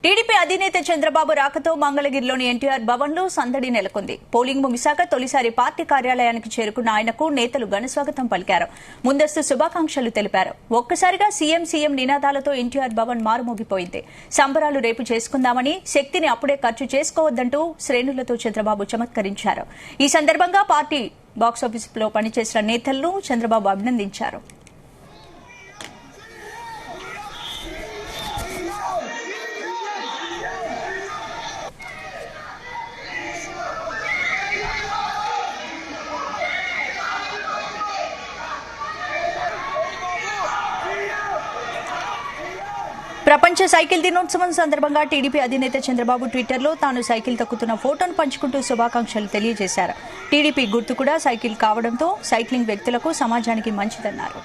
TDP అధినేత చంద్రబాబు రాకతో మంగళగిరిలోని ఎన్టీఆర్ భవన్ లో సందడి నెలకొంది. పోలింగ్ ముగిశాక తొలిసారి పార్టీ కార్యాలయానికి చేరుకున్న ఆయనకు నేతలు ఘనస్వాగతం పలికారు. ముందస్తు శుభాకాంక్షలు తెలిపారు. ఒక్కసారిగా సీఎం నినాదాలతో ఎన్టీఆర్ భవన్ మారుమోగిపోయింది. సంబరాలు రేపు చేసుకుందామని, శక్తిని అప్పుడే ఖర్చు చేసుకోవద్దంటూ శ్రేణులతో చంద్రబాబు చమత్కరించారు. ఈ సందర్భంగా పార్టీ బాక్సాఫీసులో పనిచేసిన నేతలను చంద్రబాబు అభినందించారు. ప్రపంచ సైకిల్ దినోత్సవం సందర్భంగా టీడీపీ అధినేత చంద్రబాబు ట్విట్టర్లో తాను సైకిల్ తొక్కుతున్న ఫోటోను పంచుకుంటూ శుభాకాంక్షలు తెలియజేశారు. టీడీపీ గుర్తు కూడా సైకిల్ కావడంతో సైక్లింగ్ వ్యక్తులకు, సమాజానికి మంచిదన్నారు.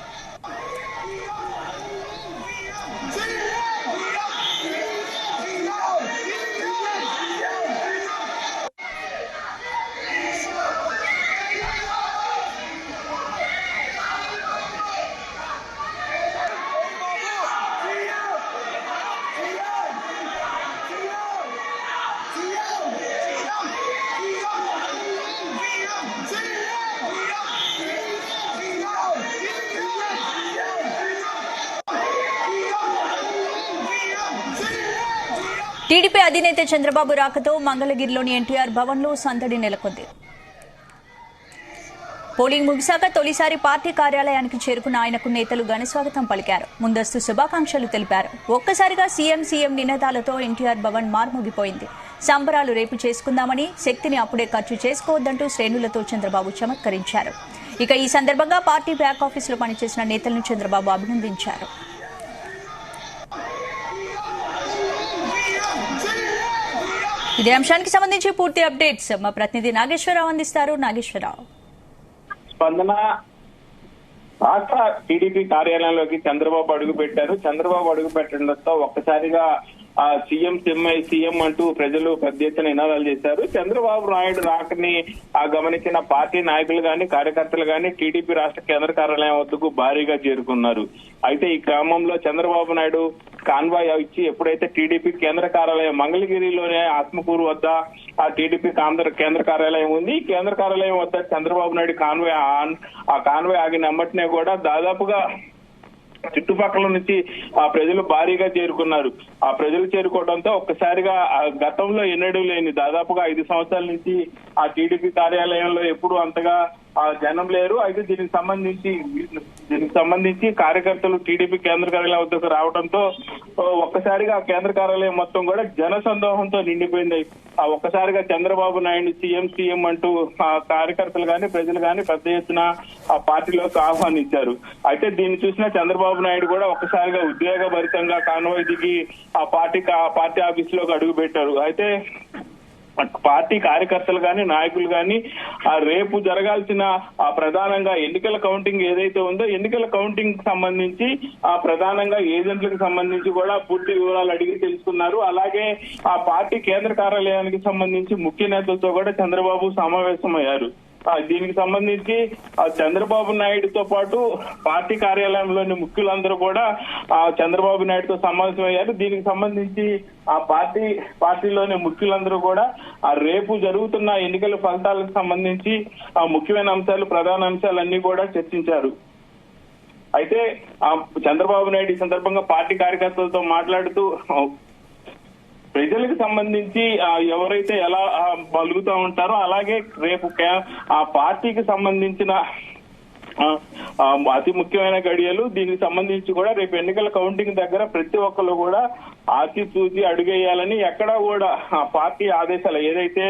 టీడీపీ అధినేత చంద్రబాబు రాకతో మంగళగిరిలోని ఎన్టీఆర్ భవన్ లో సందడి నెలకొంది. పోలింగ్ ముగిశాక తొలిసారి పార్టీ కార్యాలయానికి చేరుకున్న ఆయనకు నేతలు ఘనస్వాగతం పలికారు. ముందస్తు శుభాకాంక్షలు తెలిపారు. ఒక్కసారిగా సీఎం నినాదాలతో ఎన్టీఆర్ భవన్ మార్మోగిపోయింది. సంబరాలు రేపు చేసుకుందామని, శక్తిని అప్పుడే ఖర్చు చేసుకోవద్దంటూ శ్రేణులతో చంద్రబాబు చమత్కరించారు. ఇక ఈ సందర్భంగా పార్టీ బ్యాక్ ఆఫీసులో పనిచేసిన నేతలను చంద్రబాబు అభినందించారు. ఇదే అంశానికి సంబంధించి పూర్తి అప్డేట్స్ మా ప్రతినిధి నాగేశ్వరరావు అందిస్తారు. నాగేశ్వరరావు, స్పందన రాష్ట్ర టీడీపీ కార్యాలయంలోకి చంద్రబాబు అడుగు పెట్టారు. చంద్రబాబు అడుగు పెట్టడంతో ఒక్కసారిగా సీఎం అంటూ ప్రజలు పెద్ద ఎత్తున నినాదాలు చేశారు. చంద్రబాబు నాయుడు రాకని గమనించిన పార్టీ నాయకులు గాని, కార్యకర్తలు గాని టీడీపీ రాష్ట్ర కేంద్ర కార్యాలయం వద్దకు భారీగా చేరుకున్నారు. అయితే ఈ క్రమంలో చంద్రబాబు నాయుడు కాన్వాయ్ ఇచ్చి ఎప్పుడైతే టీడీపీ కేంద్ర కార్యాలయం మంగళగిరిలోనే ఆత్మకూరు వద్ద ఆ టీడీపీ కేంద్ర కార్యాలయం ఉంది. ఈ కేంద్ర కార్యాలయం వద్ద చంద్రబాబు నాయుడు కాన్వాయ్ ఆగిన వెంబటనే కూడా దాదాపుగా చుట్టుపక్కల నుంచి ఆ ప్రజలు భారీగా చేరుకున్నారు. ఆ ప్రజలు చేరుకోవడంతో ఒక్కసారిగా గతంలో ఎన్నడూ లేని దాదాపుగా 5 సంవత్సరాల నుంచి ఆ టీడీపీ కార్యాలయంలో ఎప్పుడు అంతగా జనం లేరు. అయితే దీనికి సంబంధించి కార్యకర్తలు టీడీపీ కేంద్ర కార్యాలయం వద్దకు రావడంతో ఒక్కసారిగా కేంద్ర కార్యాలయం మొత్తం కూడా జన సందోహంతో నిండిపోయింది. ఒక్కసారిగా చంద్రబాబు నాయుడు సీఎం అంటూ కార్యకర్తలు గాని, ప్రజలు గాని పెద్ద ఎత్తున ఆ పార్టీలోకి ఆహ్వానించారు. అయితే దీన్ని చూసిన చంద్రబాబు నాయుడు కూడా ఒక్కసారిగా ఉద్వేగభరితంగా కాన్వాయ్ దిగి ఆ పార్టీ ఆఫీసులోకి అడుగు పెట్టారు. అయితే పార్టీ కార్యకర్తలు గాని, నాయకులు గాని రేపు జరగాల్సిన ప్రధానంగా ఎన్నికల కౌంటింగ్ ఏదైతే ఉందో ఎన్నికల కౌంటింగ్ సంబంధించి ప్రధానంగా ఏజెంట్లకు సంబంధించి కూడా పూర్తి వివరాలు అడిగి తెలుసుకున్నారు. అలాగే ఆ పార్టీ కేంద్ర కార్యాలయానికి సంబంధించి ముఖ్య నేతలతో కూడా చంద్రబాబు సమావేశమయ్యారు. దీనికి సంబంధించి చంద్రబాబు నాయుడుతో పాటు పార్టీ కార్యాలయంలోని ముఖ్యులందరూ కూడా చంద్రబాబు నాయుడుతో సమావేశమయ్యారు. దీనికి సంబంధించి ఆ పార్టీలోని ముఖ్యులందరూ కూడా రేపు జరుగుతున్న ఎన్నికల ఫలితాలకు సంబంధించి ముఖ్యమైన అంశాలు, ప్రధాన అంశాలన్నీ కూడా చర్చించారు. అయితే చంద్రబాబు నాయుడు ఈ సందర్భంగా పార్టీ కార్యకర్తలతో మాట్లాడుతూ ప్రజలకు సంబంధించి ఎవరైతే ఎలా బలుగుతూ ఉంటారో అలాగే రేపు ఆ పార్టీకి సంబంధించిన అతి ముఖ్యమైన గడియలు. దీనికి సంబంధించి కూడా రేపు ఎన్నికల కౌంటింగ్ దగ్గర ప్రతి ఒక్కరు కూడా ఆచితూచి అడుగేయాలని, ఎక్కడా కూడా పార్టీ ఆదేశాలు ఏదైతే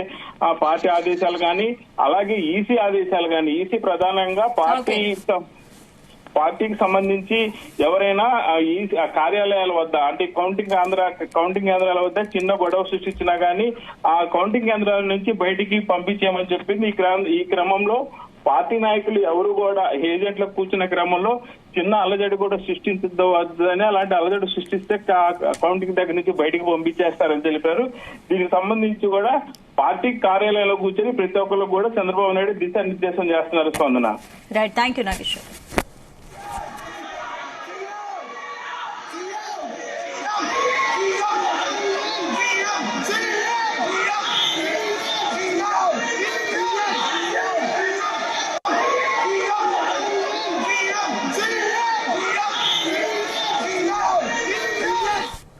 పార్టీ ఆదేశాలు కానీ, అలాగే ఈసీ ఆదేశాలు కానీ, ఈసీ ప్రధానంగా పార్టీకి సంబంధించి ఎవరైనా ఈ కార్యాలయాల వద్ద అంటే కౌంటింగ్ కేంద్రాల వద్ద చిన్న గొడవ సృష్టించినా గానీ ఆ కౌంటింగ్ కేంద్రాల నుంచి బయటికి పంపించేయమని చెప్పింది. ఈ క్రమంలో పార్టీ నాయకులు ఎవరు కూడా ఏజెంట్లకు కూర్చున్న క్రమంలో చిన్న అలజడి కూడా సృష్టించవద్దని, అలాంటి అలజడి సృష్టిస్తే కౌంటింగ్ దగ్గర నుంచి బయటకు పంపించేస్తారని తెలిపారు. దీనికి సంబంధించి కూడా పార్టీ కార్యాలయంలో కూర్చొని ప్రతి ఒక్కరు కూడా చంద్రబాబు నాయుడు దిశానిర్దేశం చేస్తున్నారు. స్పందన. Right, thank you Nageshwar.